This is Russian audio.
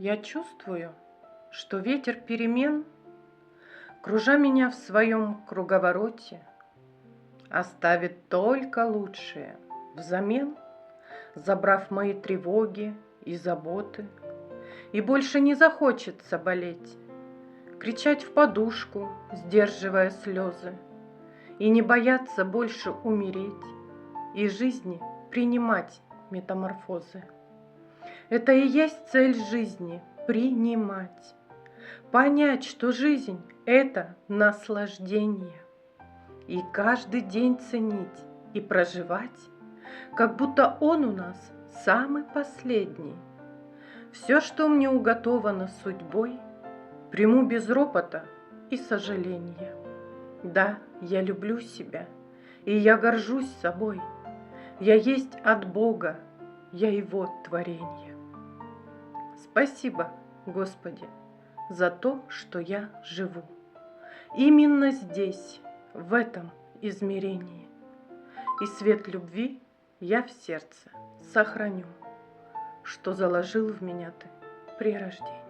Я чувствую, что ветер перемен, кружа меня в своем круговороте, оставит только лучшее взамен, забрав мои тревоги и заботы. И больше не захочется болеть, кричать в подушку, сдерживая слезы, и не бояться больше умереть, и жизни принимать метаморфозы. Это и есть цель жизни — принимать, понять, что жизнь — это наслаждение, и каждый день ценить и проживать, как будто он у нас самый последний. Все, что мне уготовано судьбой, приму без ропота и сожаления. Да, я люблю себя, и я горжусь собой. Я есть от Бога, я Его творение. Спасибо, Господи, за то, что я живу. Именно здесь, в этом измерении. И свет любви я в сердце сохраню, что заложил в меня ты при рождении.